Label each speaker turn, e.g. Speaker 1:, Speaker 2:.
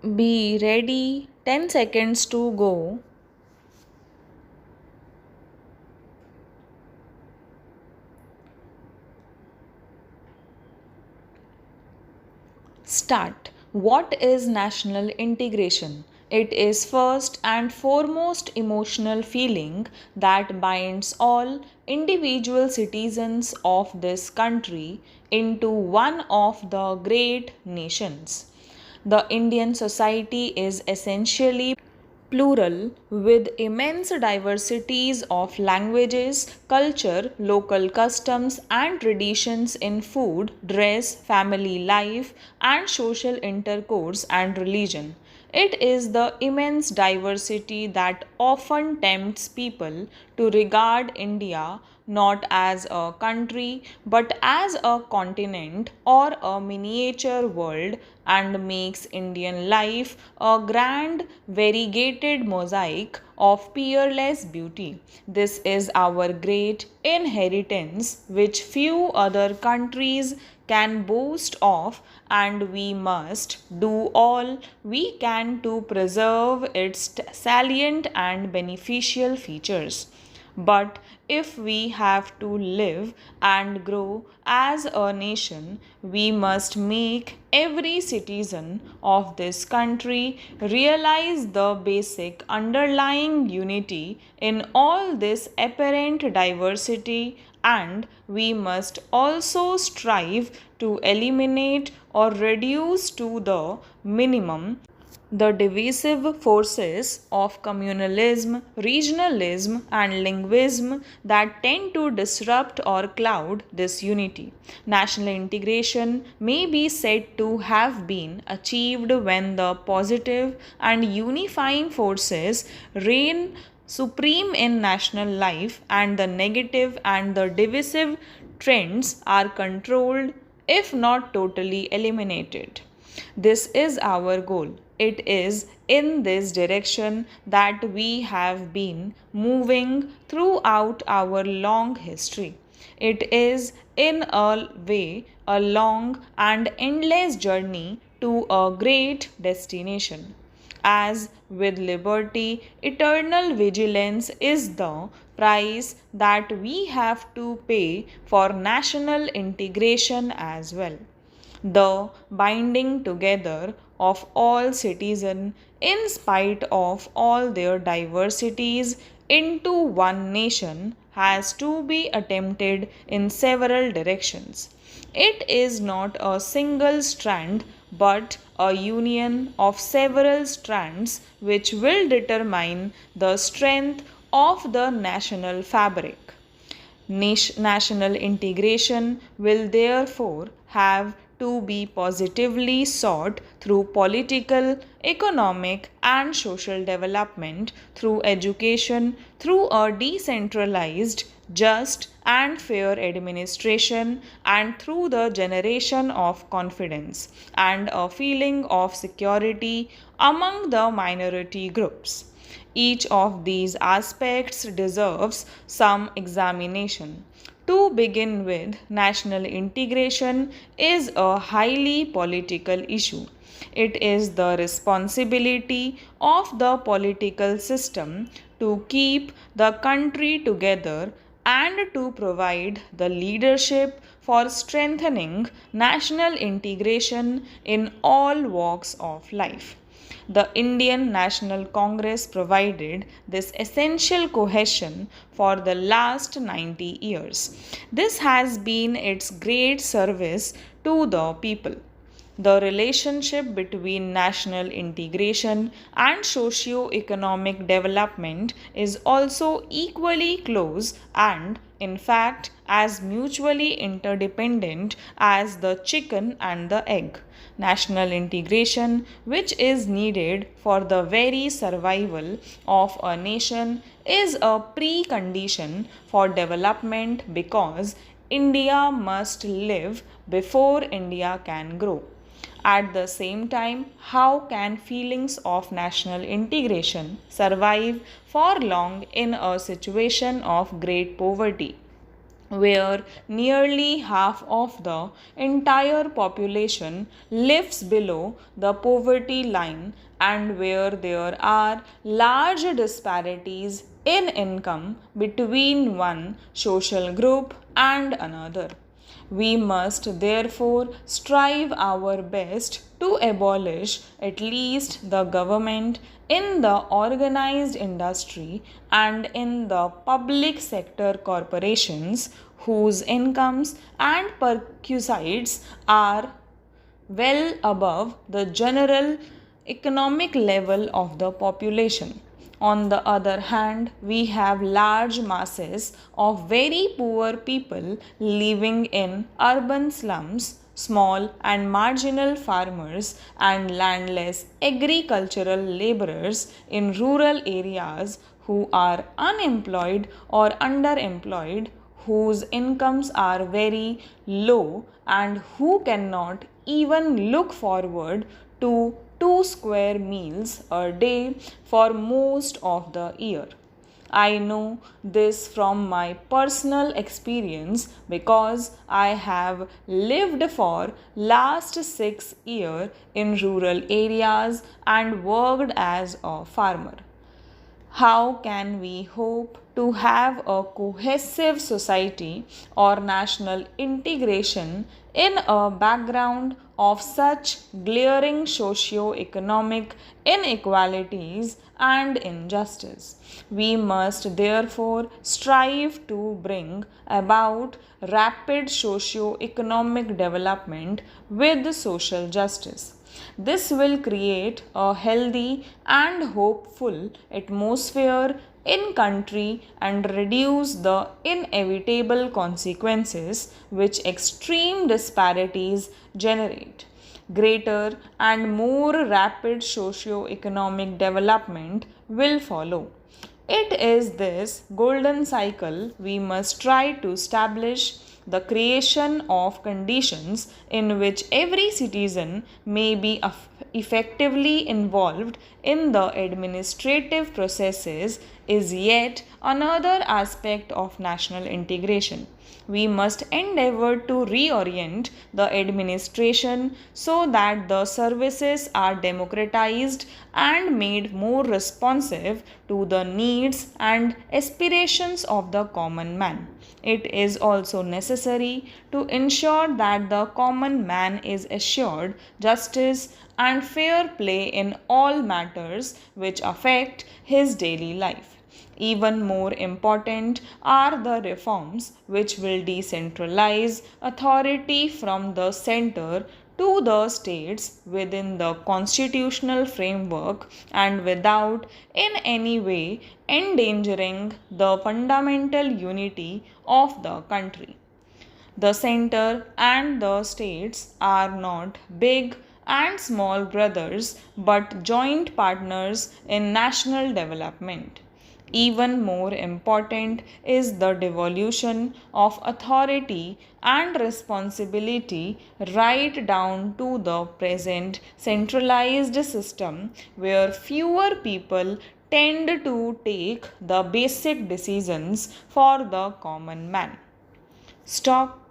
Speaker 1: Be ready, 10 seconds to go. Start. What is national integration? It is first and foremost emotional feeling that binds all individual citizens of this country into one of the great nations. The Indian society is essentially plural with immense diversities of languages, culture, local customs, and traditions in food, dress, family life, and social intercourse and religion. It is the immense diversity that often tempts people to regard India not as a country but as a continent or a miniature world and makes Indian life a grand, variegated mosaic of peerless beauty. This is our great inheritance, which few other countries can boast of, and we must do all we can to preserve its salient and beneficial features. But if we have to live and grow as a nation, we must make every citizen of this country realize the basic underlying unity in all this apparent diversity, and we must also strive to eliminate or reduce to the minimum the divisive forces of communalism, regionalism, and linguism that tend to disrupt or cloud this unity. National integration may be said to have been achieved when the positive and unifying forces reign supreme in national life and the negative and the divisive trends are controlled, if not totally eliminated. This is our goal. It is in this direction that we have been moving throughout our long history. It is, in a way, a long and endless journey to a great destination. As with liberty, eternal vigilance is the price that we have to pay for national integration as well. The binding together of all citizens in spite of all their diversities into one nation has to be attempted in several directions. It is not a single strand but a union of several strands which will determine the strength of the national fabric. National integration will therefore have to be positively sought through political, economic, and social development, through education, through a decentralized, just, and fair administration, and through the generation of confidence and a feeling of security among the minority groups. Each of these aspects deserves some examination. To begin with, national integration is a highly political issue. It is the responsibility of the political system to keep the country together and to provide the leadership for strengthening national integration in all walks of life. The Indian National Congress provided this essential cohesion for the last 90 years. This has been its great service to the people. The relationship between national integration and socio-economic development is also equally close and, in fact, as mutually interdependent as the chicken and the egg. National integration, which is needed for the very survival of a nation, is a precondition for development because India must live before India can grow. At the same time, how can feelings of national integration survive for long in a situation of great poverty? where nearly half of the entire population lives below the poverty line and where there are large disparities in income between one social group and another. We must therefore strive our best to abolish at least the government in the organized industry and in the public sector corporations whose incomes and perquisites are well above the general economic level of the population. On the other hand, we have large masses of very poor people living in urban slums, small and marginal farmers, and landless agricultural laborers in rural areas who are unemployed or underemployed, whose incomes are very low, and who cannot even look forward to two square meals a day for most of the year. I know this from my personal experience because I have lived for last 6 years in rural areas and worked as a farmer. How can we hope to have a cohesive society or national integration in a background of such glaring socio-economic inequalities and injustice? We must therefore strive to bring about rapid socio-economic development with social justice. This will create a healthy and hopeful atmosphere in country and reduce the inevitable consequences which extreme disparities generate. Greater and more rapid socio-economic development will follow. It is this golden cycle we must try to establish, the creation of conditions in which every citizen may be effectively involved in the administrative processes is yet another aspect of national integration. We must endeavor to reorient the administration so that the services are democratized and made more responsive to the needs and aspirations of the common man. It is also necessary to ensure that the common man is assured justice and fair play in all matters which affect his daily life. Even more important are the reforms which will decentralize authority from the center to the states within the constitutional framework and without in any way endangering the fundamental unity of the country. The center and the states are not big and small brothers but joint partners in national development. Even more important is the devolution of authority and responsibility right down to the present centralized system where fewer people tend to take the basic decisions for the common man. Stop